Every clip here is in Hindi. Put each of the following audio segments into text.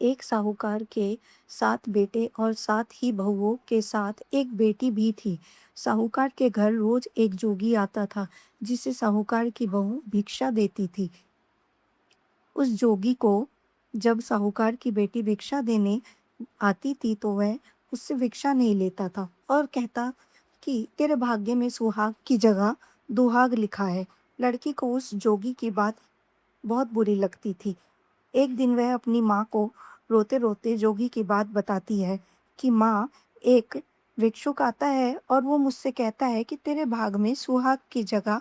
एक साहूकार के 7 बेटे और 7 ही बहुओं के साथ एक बेटी भी थी। साहूकार के घर रोज एक जोगी आता था, जिसे साहूकार की बहू भिक्षा देती थी। उस जोगी को जब साहूकार की बेटी भिक्षा देने आती थी तो वह उससे भिक्षा नहीं लेता था और कहता कि तेरे भाग्य में सुहाग की जगह दुहाग लिखा है। लड़की को उस जोगी की बात बहुत बुरी लगती थी। एक दिन वह अपनी माँ को रोते-रोते जोगी की बात बताती है कि माँ, एक भिक्षुक आता है और वो मुझसे कहता है कि तेरे भाग में सुहाग की जगह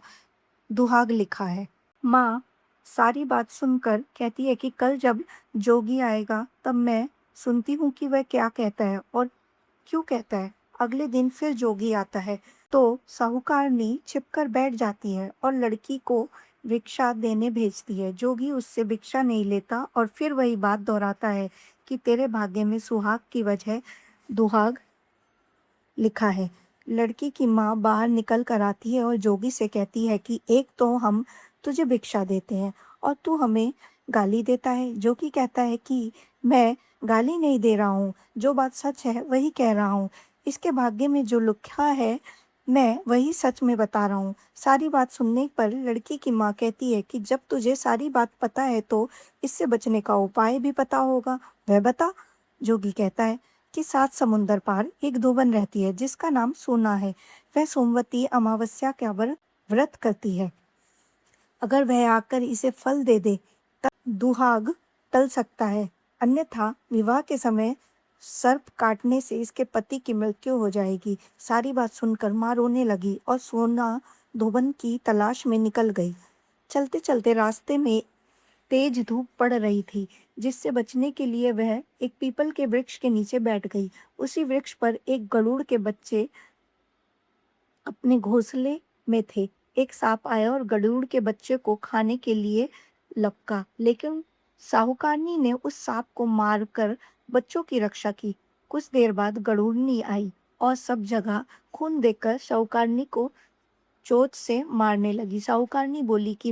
दुहाग लिखा है। माँ सारी बात सुनकर कहती है कि कल जब जोगी आएगा तब मैं सुनती हूँ कि वह क्या कहता है और क्यों कहता है। अगले दिन फिर जोगी आता है तो साहूकारनी छिपकर बैठ जाती है और लड़की को भिक्षा देने भेजती है। जोगी उससे भिक्षा नहीं लेता और फिर वही बात दोहराता है कि तेरे भाग्य में सुहाग की वजह दुहाग लिखा है। लड़की की माँ बाहर निकल कर आती है और जोगी से कहती है कि एक तो हम तुझे भिक्षा देते हैं और तू हमें गाली देता है। जोगी कहता है कि मैं गाली नहीं दे रहा हूँ, जो बात सच है वही कह रहा हूँ। इसके भाग्य में जो लिखा है मैं वही सच में बता रहा हूँ। सारी बात सुनने पर लड़की की माँ कहती है कि जब तुझे सारी बात पता है तो इससे बचने का उपाय भी पता होगा, वह बता। जोगी कहता है कि 7 समुंदर पार एक धोबन रहती है जिसका नाम सोना है। वह सोमवती अमावस्या का व्रत करती है। अगर वह आकर इसे फल दे दे तब दुहाग टल सकता है, अन्यथा विवाह के समय सर्प काटने से इसके पति की मृत्यु हो जाएगी। सारी बात सुनकर माँ रोने लगी और सोना धोबन की तलाश में निकल गई। चलते चलते रास्ते में तेज धूप पड़ रही थी, जिससे बचने के लिए वह एक पीपल के वृक्ष के नीचे बैठ गई। उसी वृक्ष पर एक गरुड़ के बच्चे अपने घोंसले में थे। एक सांप आया और गरुड़ के बच्चे को खाने के लिए लपका, लेकिन साहूकारनी ने उस सांप को मारकर बच्चों की रक्षा की। कुछ देर बाद गरुड़नी आई और सब जगह खून देखकर साहूकारनी को चोट से मारने लगी। साहूकारनी बोली कि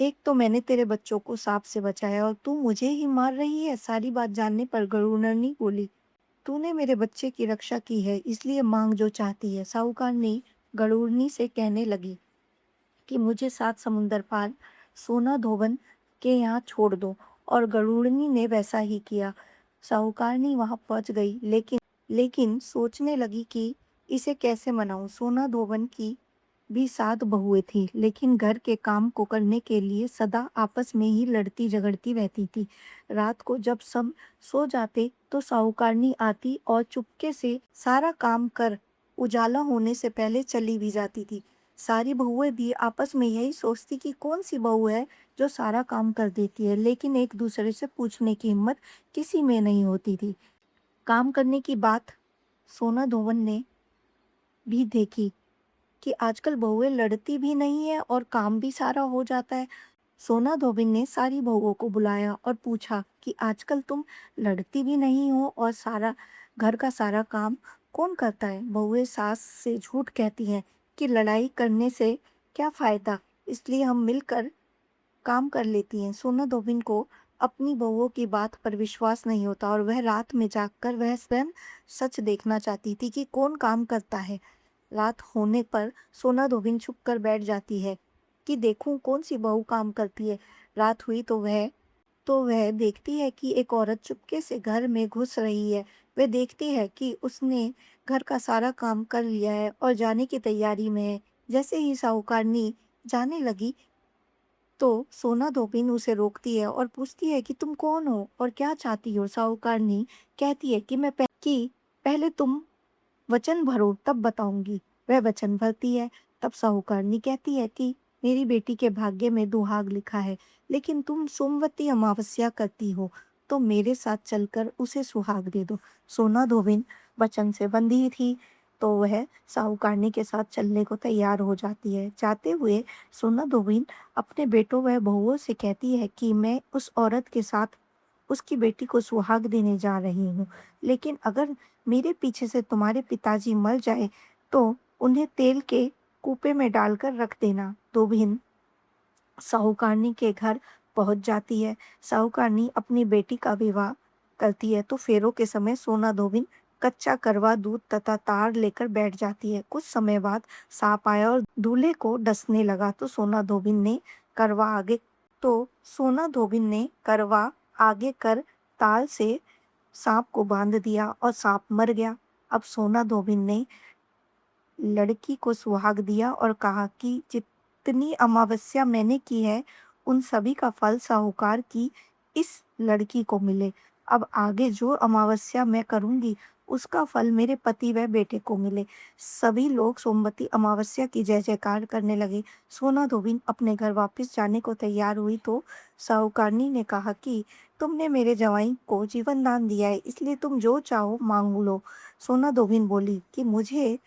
एक तो मैंने तेरे बच्चों को सांप से बचाया और तू मुझे ही मार रही है। सारी बात जानने पर गरुड़नी बोली, तूने मेरे बच्चे की रक्षा की है, इसलिए मांग जो चाहती है। साहूकारनी गरुड़नी से कहने लगी कि मुझे 7 समुंदर पार सोना धोबन के यहाँ छोड़ दो, और गरुड़नी ने वैसा ही किया। साहूकारनी वहां पहुंच गई, लेकिन सोचने लगी कि इसे कैसे मनाऊं। सोना धोबन की भी 7 बहुएं थी, लेकिन घर के काम को करने के लिए सदा आपस में ही लड़ती झगड़ती रहती थी। रात को जब सब सो जाते तो साहूकारनी आती और चुपके से सारा काम कर उजाला होने से पहले चली भी जाती थी। सारी बहुएं भी आपस में यही सोचती कि कौन सी बहू है जो सारा काम कर देती है, लेकिन एक दूसरे से पूछने की हिम्मत किसी में नहीं होती थी। काम करने की बात सोना धोबन ने भी देखी कि आजकल बहुएं लड़ती भी नहीं है और काम भी सारा हो जाता है। सोना धोबिन ने सारी बहुओं को बुलाया और पूछा कि आजकल तुम लड़ती भी नहीं हो और सारा घर का सारा काम कौन करता है। बहुएं सास से झूठ कहती हैं कि लड़ाई करने से क्या फायदा, इसलिए हम मिलकर काम कर लेती हैं। सोना धोबिन को अपनी बहुओं की बात पर विश्वास नहीं होता और वह रात में जागकर वह स्वयं सच देखना चाहती थी कि कौन काम करता है। रात होने पर सोना धोबिन छुप कर बैठ जाती है कि देखूं कौन सी बहू काम करती है। रात हुई तो वह देखती है कि एक औरत चुपके से घर में घुस रही है। वह देखती है कि उसने घर का सारा काम कर लिया है और जाने की तैयारी में है। जैसे ही साहूकारनी जाने लगी तो सोना धोबिन उसे रोकती है और पूछती है कि तुम कौन हो और क्या चाहती हो। साहूकारनी कहती है कि पहले तुम वचन भरो तब बताऊंगी। वह वचन भरती है। तब साहूकारनी कहती है कि मेरी बेटी के भाग्य में दुहाग लिखा है, लेकिन तुम सोमवती अमावस्या करती हो तो मेरे साथ चलकर उसे सुहाग दे दो। सोना धोबिन वचन से बंधी थी तो वह साहूकारनी के साथ चलने को तैयार हो जाती है। जाते हुए सोना धोबिन अपने बेटों व बहुओं से कहती है कि मैं उस औरत के साथ उसकी बेटी को सुहाग देने जा रही हूँ, लेकिन अगर मेरे पीछे से तुम्हारे पिताजी मर जाए तो उन्हें तेल के कूपे में डालकर रख देना। धोबिन साहूकारनी के घर पहुंच जाती है। साहूकारनी अपनी बेटी का विवाह करती है तो फेरों के समय सोना धोबिन कच्चा करवा दूध तथा तार लेकर बैठ जाती है। कुछ समय बाद सांप आया और दूल्हे को डसने लगा तो सोना धोबिन ने करवा आगे कर ताल से सांप को बांध दिया और सांप मर गया। अब सोना धोबिन ने लड़की को सुहाग दिया और कहा कि जितनी अमावस्या मैंने की है उन सभी का फल साहूकार की इस लड़की को मिले। अब आगे जो अमावस्या मैं करूंगी उसका फल मेरे पति व बेटे को मिले। सभी लोग सोमवती अमावस्या की जय जयकार करने लगे। सोना धोबिन अपने घर वापस जाने को तैयार हुई तो साहूकारनी ने कहा कि तुमने मेरे जवाई को जीवन दान दिया है, इसलिए तुम जो चाहो मांग लो। सोना धोबिन बोली कि मुझे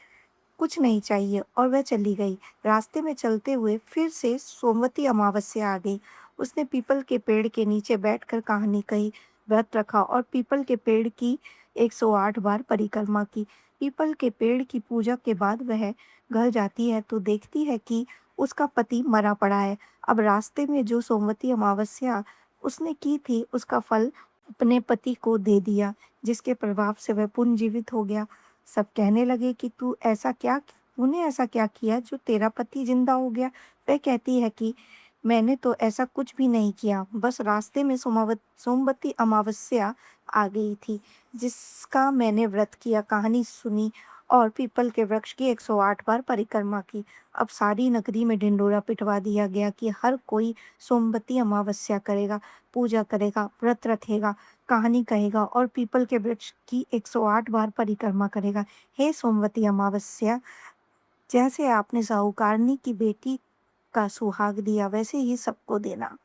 कुछ नहीं चाहिए और वह चली गई। रास्ते में चलते हुए फिर से सोमवती अमावस्या आ गई। उसने पीपल के पेड़ के नीचे बैठकर कहानी कही, व्रत रखा और पीपल के पेड़ की 108 बार परिक्रमा की। पीपल के पेड़ की पूजा के बाद वह घर जाती है तो देखती है कि उसका पति मरा पड़ा है। अब रास्ते में जो सोमवती अमावस्या उसने की थी उसका फल अपने पति को दे दिया, जिसके प्रभाव से वह पुनर्जीवित हो गया। सब कहने लगे कि तूने ऐसा क्या किया जो तेरा पति जिंदा हो गया। वह कहती है कि मैंने तो ऐसा कुछ भी नहीं किया, बस रास्ते में सोमवती अमावस्या आ गई थी जिसका मैंने व्रत किया, कहानी सुनी और पीपल के वृक्ष की 108 बार परिक्रमा की। अब सारी नगरी में ढिंडोरा पिटवा दिया गया कि हर कोई सोमवती अमावस्या करेगा, पूजा करेगा, व्रत रखेगा, कहानी कहेगा और पीपल के वृक्ष की 108 बार परिक्रमा करेगा। हे सोमवती अमावस्या, जैसे आपने साहूकारनी की बेटी का सुहाग दिया वैसे ही सबको देना।